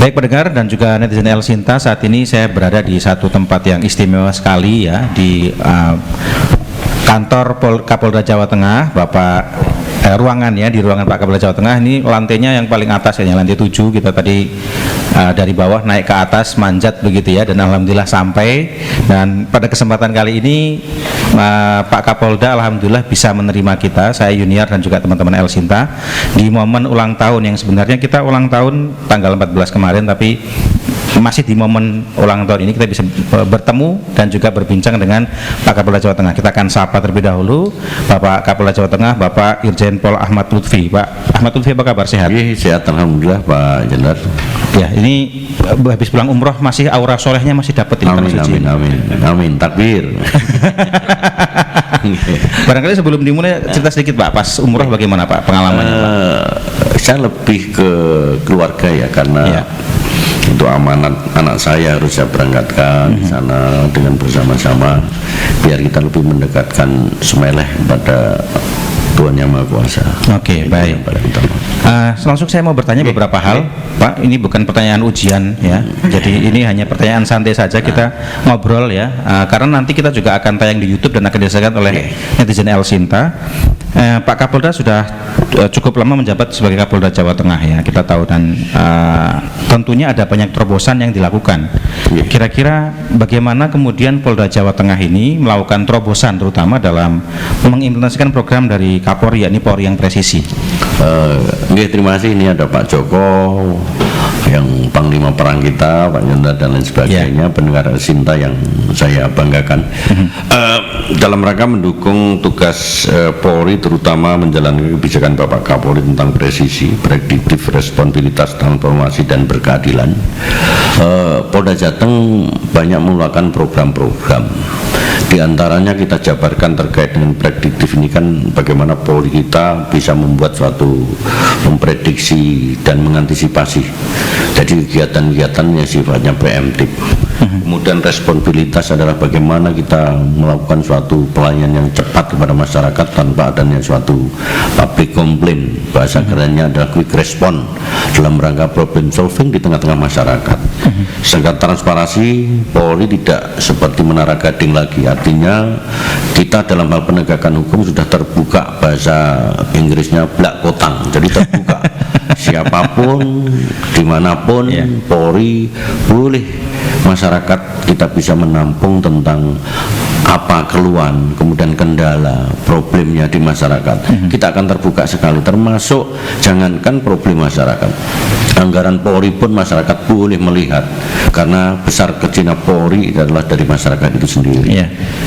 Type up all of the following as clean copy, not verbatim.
Baik pendengar dan juga netizen El Sinta, saat ini saya berada di satu tempat yang istimewa sekali ya, di kantor Kapolda Jawa Tengah, ruangan ya, di ruangan Pak Kapolda Jawa Tengah. Ini lantainya yang paling atas ya, lantai 7. Kita tadi dari bawah naik ke atas, manjat begitu ya, dan alhamdulillah sampai. Dan pada kesempatan kali ini Pak Kapolda alhamdulillah bisa menerima kita, saya Yuniar dan juga teman-teman El Sinta, di momen ulang tahun yang sebenarnya kita ulang tahun tanggal 14 kemarin, tapi masih di momen ulang tahun ini kita bisa bertemu dan juga berbincang dengan Pak Kapolda Jawa Tengah. Kita akan sapa terlebih dahulu Bapak Kapolda Jawa Tengah, Bapak Irjen Pol Ahmad Lutfi. Pak Ahmad Lutfi, apa kabar? Sehat? Sehat alhamdulillah Pak Jenderal. Ya, ini habis pulang umroh masih aura solehnya masih dapat ini. Amin, takbir. Barangkali sebelum dimulai cerita sedikit Pak, pas umroh bagaimana Pak pengalamannya Pak? Saya lebih ke keluarga ya, karena untuk amanat anak saya harus saya berangkatkan di sana dengan bersama-sama biar kita lebih mendekatkan Sumeleh pada Tuhan Yang Maha Kuasa. Oke, baik. Langsung saya mau bertanya beberapa hal, Pak. Ini bukan pertanyaan ujian ya. Jadi ini hanya pertanyaan santai saja, kita ngobrol ya. Karena nanti kita juga akan tayang di YouTube dan akan dirasakan oleh netizen El Sinta. Pak Kapolda sudah cukup lama menjabat sebagai Kapolda Jawa Tengah ya, kita tahu, dan tentunya ada banyak terobosan yang dilakukan. Kira-kira bagaimana kemudian Polda Jawa Tengah ini melakukan terobosan terutama dalam mengimplementasikan program dari Kapolri, yakni Polri yang presisi? Terima kasih. Ini ada Pak Joko yang Panglima Perang kita, Pak Yonda dan lain sebagainya, pendengar Sinta yang saya banggakan. Dalam rangka mendukung tugas Polri, terutama menjalankan kebijakan Bapak Kapolri tentang presisi, prediktif, responsibilitas, transformasi dan berkeadilan, Polda Jateng banyak melakukan program-program. Di antaranya kita jabarkan terkait dengan prediktif ini, kan bagaimana Polri kita bisa membuat suatu memprediksi dan mengantisipasi. Jadi kegiatan-kegiatan yang sifatnya preemptif. Kemudian responsibilitas adalah bagaimana kita melakukan suatu pelayanan yang cepat kepada masyarakat tanpa adanya suatu public complaint. Bahasa kerennya adalah quick response dalam rangka problem solving di tengah-tengah masyarakat. Sedangkan transparansi, Polri tidak seperti menara gading lagi. Artinya kita dalam hal penegakan hukum sudah terbuka, bahasa Inggrisnya black kotang, jadi terbuka. Siapapun, dimanapun, Polri boleh, masyarakat kita bisa menampung tentang apa keluhan, kemudian kendala, problemnya di masyarakat. Kita akan terbuka sekali, termasuk jangankan problem masyarakat, anggaran Polri pun masyarakat boleh melihat, karena besar kecilnya Polri adalah dari masyarakat itu sendiri.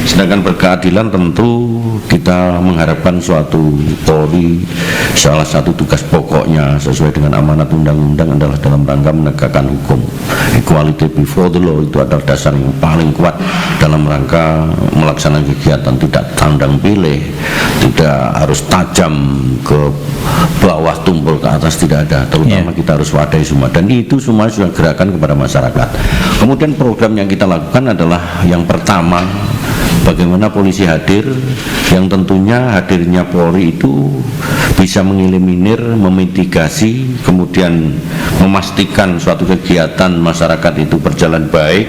Sedangkan berkeadilan, tentu kita mengharapkan suatu Polri, salah satu tugas pokoknya sesuai dengan amanat undang-undang adalah dalam rangka menegakkan hukum. Equality before the law itu adalah dasar yang paling kuat dalam rangka melaksanakan kegiatan, tidak tandang pilih, tidak harus tajam ke bawah tumpul ke atas, tidak ada. Terutama kita harus wadai semua, dan itu semua sudah gerakan kepada masyarakat. Kemudian program yang kita lakukan adalah yang pertama, bagaimana polisi hadir, yang tentunya hadirnya Polri itu bisa mengeliminir, memitigasi, kemudian memastikan suatu kegiatan masyarakat itu berjalan baik,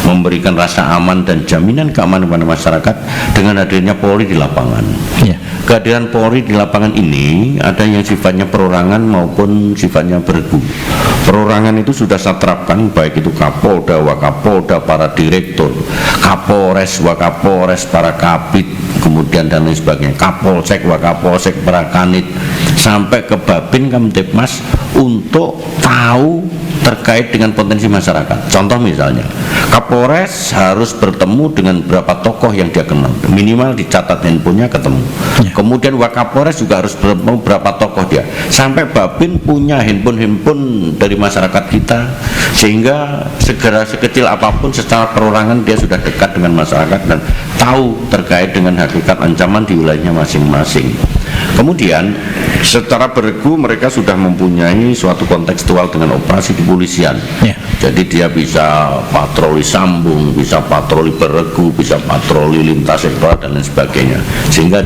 memberikan rasa aman dan jaminan keamanan kepada masyarakat dengan hadirnya Polri di lapangan. Kehadiran Polri di lapangan ini ada yang sifatnya perorangan maupun sifatnya bergu. Perorangan itu sudah saya terapkan, baik itu Kapolda, Wakapolda, para direktur, Kapolres, Wakapolres, para kabid, kemudian dan lain sebagainya, Kapolsek, Wakapolsek, para kanit, sampai ke Babin Kamtipmas, untuk tahu terkait dengan potensi masyarakat. Contoh misalnya, Kapolres harus bertemu dengan berapa tokoh yang dia kenal, minimal dicatat handphonenya, ketemu. Kemudian Wakapolres juga harus bertemu berapa tokoh dia, sampai Babin punya handphone dari masyarakat kita, sehingga segera sekecil apapun secara perorangan dia sudah dekat dengan masyarakat dan tahu terkait dengan hakikat ancaman di wilayahnya masing-masing. Kemudian secara beregu mereka sudah mempunyai suatu kontekstual dengan operasi kepolisian. Jadi dia bisa patroli sambung, bisa patroli beregu, bisa patroli lintas sektoral dan lain sebagainya, sehingga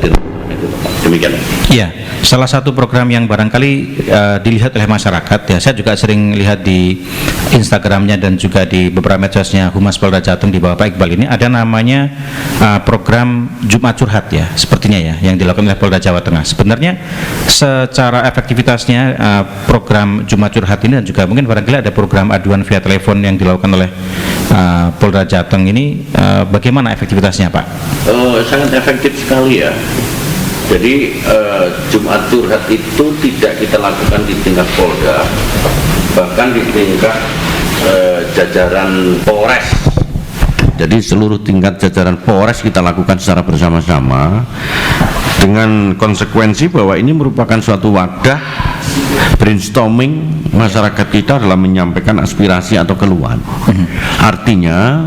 itu. Demikian. Iya, salah satu program yang barangkali dilihat oleh masyarakat ya, saya juga sering lihat di Instagramnya dan juga di beberapa medsosnya Humas Polda Jateng di bawah Pak Iqbal ini ada namanya program Jumat Curhat ya, sepertinya ya, yang dilakukan oleh Polda Jawa Tengah. Sebenarnya secara efektivitasnya program Jumat Curhat ini dan juga mungkin barangkali ada program aduan via telepon yang dilakukan oleh Polda Jateng ini, bagaimana efektivitasnya Pak? Sangat efektif sekali ya. Jadi Jumat Curhat itu tidak kita lakukan di tingkat Polda, bahkan di tingkat jajaran Polres. Jadi seluruh tingkat jajaran Polres kita lakukan secara bersama-sama, dengan konsekuensi bahwa ini merupakan suatu wadah brainstorming masyarakat kita dalam menyampaikan aspirasi atau keluhan. Artinya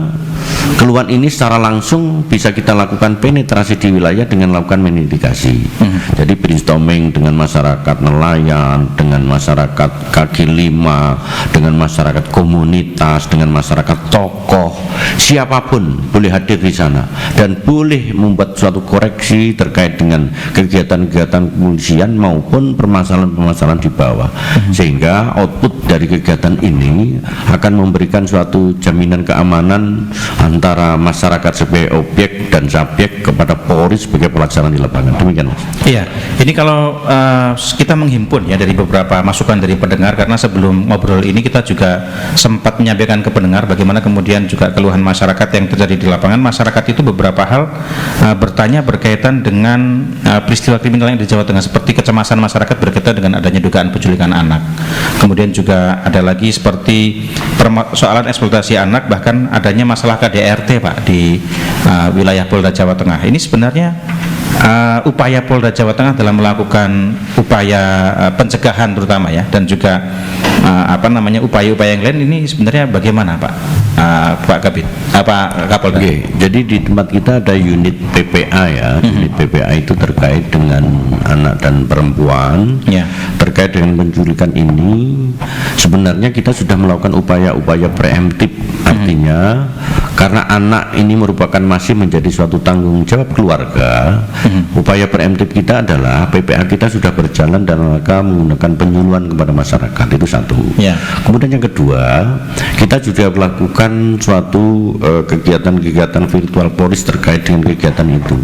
keluhan ini secara langsung bisa kita lakukan penetrasi di wilayah dengan melakukan mitigasi. Jadi brainstorming dengan masyarakat nelayan, dengan masyarakat kaki lima, dengan masyarakat komunitas, dengan masyarakat tokoh, siapapun boleh hadir di sana dan boleh membuat suatu koreksi terkait dengan kegiatan-kegiatan kepolisian maupun permasalahan-permasalahan di bawah, sehingga output dari kegiatan ini akan memberikan suatu jaminan keamanan antara masyarakat sebagai objek dan subjek kepada Polri sebagai pelaksana di lapangan. Demikian, Mas. Iya, ini kalau kita menghimpun ya dari beberapa masukan dari pendengar, karena sebelum ngobrol ini kita juga sempat menyampaikan ke pendengar bagaimana kemudian juga keluhan masyarakat yang terjadi di lapangan. Masyarakat itu beberapa hal bertanya berkaitan dengan peristiwa kriminal yang di Jawa Tengah, seperti kecemasan masyarakat berkaitan dengan adanya dugaan penculikan anak. Kemudian juga ada lagi seperti persoalan eksploitasi anak, bahkan adanya masalah KDRT Pak di wilayah Polda Jawa Tengah. Ini sebenarnya upaya Polda Jawa Tengah dalam melakukan upaya pencegahan terutama ya, dan juga upaya-upaya yang lain ini sebenarnya bagaimana Pak Kabid, Kapolda? Oke, jadi di tempat kita ada unit PPA ya. Unit PPA itu terkait dengan anak dan perempuan. Terkait dengan penculikan ini sebenarnya kita sudah melakukan upaya-upaya preemptif. Artinya karena anak ini merupakan masih menjadi suatu tanggung jawab keluarga, upaya preemptif kita adalah PPA kita sudah berjalan dalam rangka menggunakan penyuluhan kepada masyarakat. Itu satu. Kemudian yang kedua, kita juga melakukan suatu kegiatan-kegiatan virtual Polri terkait dengan kegiatan itu.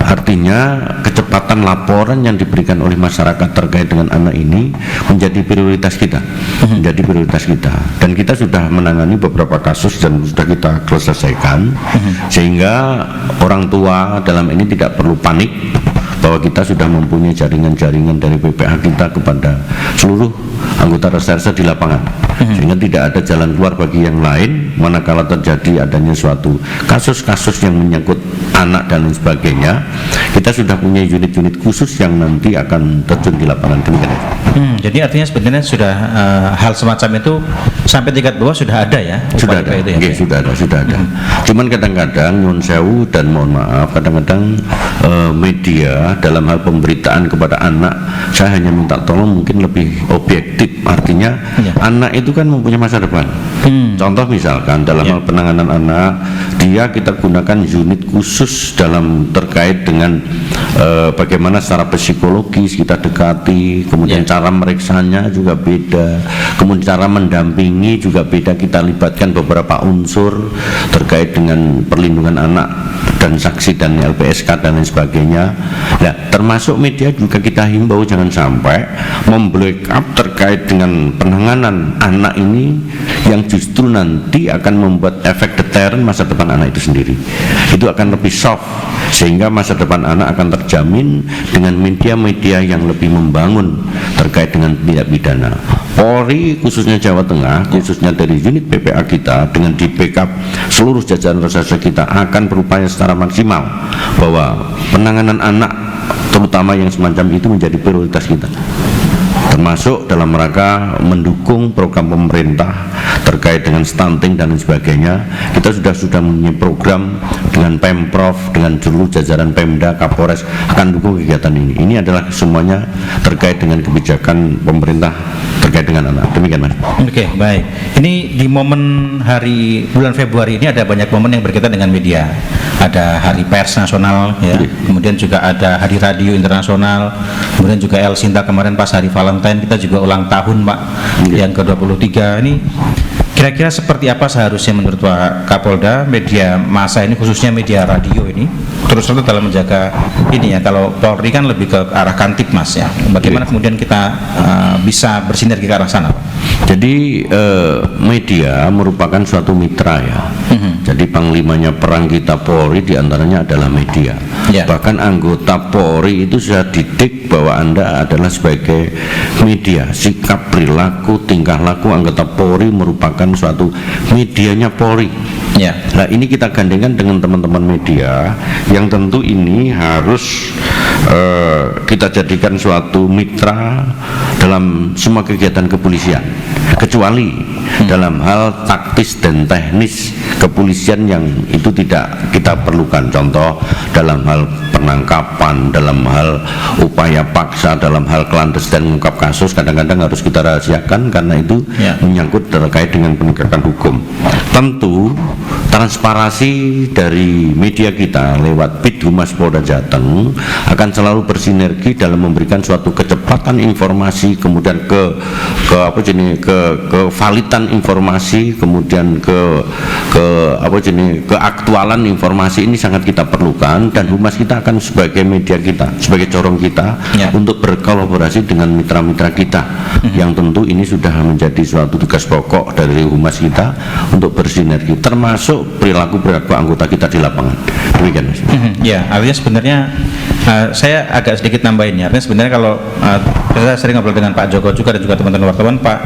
Artinya kecepatan laporan yang diberikan oleh masyarakat terkait dengan anak ini menjadi prioritas kita, dan kita sudah menangani beberapa kasus dan sudah kita selesaikan, sehingga orang tua dalam ini tidak perlu panik bahwa kita sudah mempunyai jaringan-jaringan dari PPA kita kepada seluruh anggota reserse di lapangan, sehingga tidak ada jalan keluar bagi yang lain manakala terjadi adanya suatu kasus-kasus yang menyangkut anak dan lain sebagainya. Kita sudah punya unit-unit khusus yang nanti akan terjun di lapangan. Demikian. Jadi artinya sebenarnya sudah hal semacam itu sampai tingkat bawah sudah ada ya? Sudah ada, itu, ya? sudah ada. Cuman kadang-kadang nyuwun sewu dan mohon maaf, kadang-kadang media dalam hal pemberitaan kepada anak, saya hanya minta tolong mungkin lebih objektif. Artinya anak itu kan mempunyai masa depan. Contoh misalkan dalam hal penanganan anak, kita gunakan unit khusus dalam terkait dengan bagaimana secara psikologis kita dekati, kemudian cara meriksanya juga beda, kemudian cara mendampingi juga beda. Kita libatkan beberapa unsur terkait dengan perlindungan anak dan saksi dan LPSK dan lain sebagainya. Nah, termasuk media juga kita himbau jangan sampai membackup terkait dengan penanganan anak ini yang justru nanti akan membuat efek deteren masa depan anak itu sendiri. Itu akan lebih soft, sehingga masa depan anak akan terjamin dengan media-media yang lebih membangun terkait dengan tindak pidana. Polri khususnya Jawa Tengah, khususnya dari unit PPA kita dengan di backup seluruh jajaran reserse kita akan berupaya secara maksimal bahwa penanganan anak terutama yang semacam itu menjadi prioritas kita, termasuk dalam rangka mendukung program pemerintah terkait dengan stunting dan lain sebagainya. Kita sudah mempunyai program dengan Pemprov, dengan seluruh jajaran Pemda, Kapolres akan dukung kegiatan ini. Ini adalah semuanya terkait dengan kebijakan pemerintah terkait dengan anak. Demikian Mas. Oke, baik. Ini di momen hari bulan Februari ini ada banyak momen yang berkaitan dengan media. Ada Hari Pers Nasional, ya. Kemudian juga ada Hari Radio Internasional. Kemudian juga El Sinta kemarin pas hari Valentine kita juga ulang tahun, Pak, yang ke-23. Ini kira-kira seperti apa seharusnya menurut Pak Kapolda media massa ini, khususnya media radio ini terus terus dalam menjaga ini ya? Kalau Polri kan lebih ke arah Kantipmas ya. Bagaimana kemudian kita bisa bersinergi ke arah sana, Pak? Jadi media merupakan suatu mitra ya. Jadi panglimanya perang kita Polri diantaranya adalah media. Bahkan anggota Polri itu sudah didik bahwa Anda adalah sebagai media. Sikap, perilaku, tingkah laku anggota Polri merupakan suatu medianya Polri. Nah ini kita gandengkan dengan teman-teman media yang tentu ini harus kita jadikan suatu mitra dalam semua kegiatan kepolisian, kecuali dalam hal taktis dan teknis kepolisian yang itu tidak kita perlukan. Contoh dalam hal penangkapan, dalam hal upaya paksa, dalam hal clandestine mengungkap kasus kadang-kadang harus kita rahasiakan karena itu menyangkut terkait dengan penegakan hukum. Tentu transparansi dari media kita lewat Bid Humas Polda Jateng akan selalu bersinergi dalam memberikan suatu kecepatan informasi, kemudian kevalidan informasi, kemudian keaktualan informasi ini sangat kita perlukan, dan Humas kita akan sebagai media kita, sebagai corong kita untuk berkolaborasi dengan mitra-mitra kita yang tentu ini sudah menjadi suatu tugas pokok dari Humas kita untuk bersinergi, termasuk perilaku anggota kita di lapangan. Demikian Mas. Ya, artinya sebenarnya saya agak sedikit nambahin ya. Artinya sebenarnya kalau saya sering ngobrol dengan Pak Joko juga dan juga teman-teman wartawan, Pak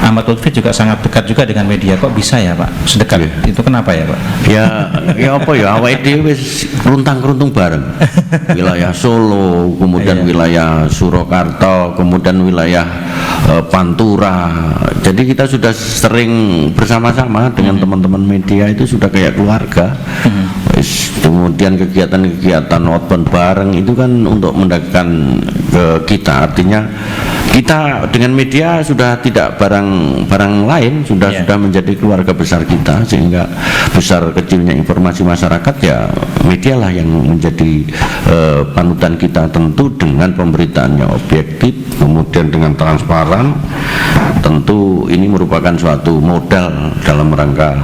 Ahmad Lutfi juga sangat dekat juga dengan media. Kok bisa ya Pak sedekat itu, kenapa ya Pak? Ya apa ya, awake dhewe wis runtang-runtung bareng. Wilayah Solo, kemudian wilayah Surakarta, kemudian wilayah Pantura. Jadi kita sudah sering bersama-sama dengan teman-teman media, itu sudah kayak keluarga. Kemudian kegiatan-kegiatan outbound bareng itu kan untuk mendekatkan ke kita, artinya kita dengan media sudah tidak barang lain, sudah menjadi keluarga besar kita, sehingga besar kecilnya informasi masyarakat ya media lah yang menjadi panutan kita, tentu dengan pemberitaannya objektif, kemudian dengan transparan. Tentu ini merupakan suatu modal dalam rangka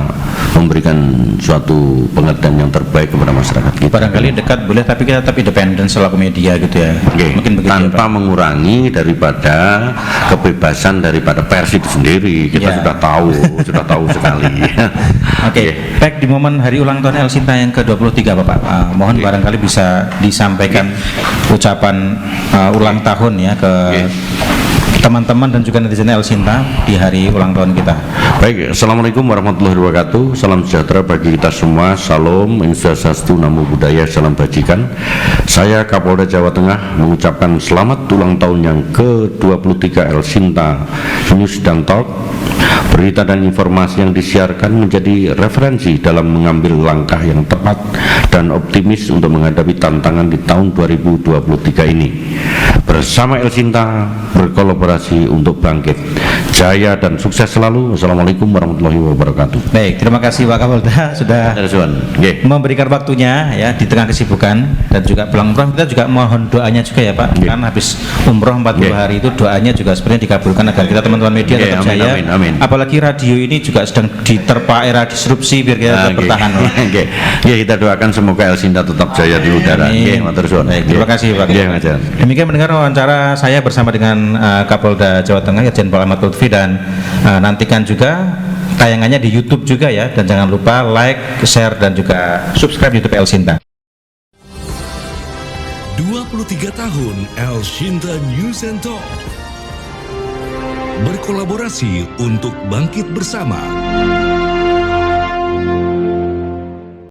memberikan suatu pengertian yang terbaik kepada masyarakat kita. Barangkali dekat boleh, tapi kita tetap independen selaku media gitu ya. Mungkin begitu tanpa mengurangi daripada kebebasan daripada pers itu sendiri. Kita sudah tahu sekali. Baik, di momen hari ulang tahun El Sinta yang ke-23 Bapak, mohon barangkali bisa disampaikan ucapan ulang tahun ya ke teman-teman dan juga netizen El Sinta di hari ulang tahun kita. Baik, Assalamualaikum warahmatullahi wabarakatuh. Salam sejahtera bagi kita semua. Salam, Om Swastiastu, Namo Buddhaya, salam bajikan. Saya Kapolda Jawa Tengah mengucapkan selamat ulang tahun yang ke-23 El Sinta News dan Talk. Berita dan informasi yang disiarkan menjadi referensi dalam mengambil langkah yang tepat dan optimis untuk menghadapi tantangan di tahun 2023 ini. Bersama El Sinta berkolaborasi untuk bangkit, jaya dan sukses selalu. Assalamualaikum warahmatullahi wabarakatuh. Baik, terima kasih Pak Kapolda sudah memberikan waktunya ya di tengah kesibukan dan juga pulang umroh. Kita juga mohon doanya juga ya Pak, kan habis umroh 40 hari itu doanya juga sebenarnya dikabulkan agar kita teman-teman media tetap jaya. Apalagi radio ini juga sedang diterpa era disrupsi, biar kita tetap bertahan. Kita doakan semoga El Sinta tetap jaya di udara. Terima kasih Pak. Demikian mendengar wawancara saya bersama dengan Kapolda Jawa Tengah Irjen Pol Ahmad Lutfi, dan nantikan juga tayangannya di YouTube juga ya, dan jangan lupa like, share dan juga subscribe YouTube El Sinta. 23 tahun El Sinta News and Talk berkolaborasi untuk bangkit bersama.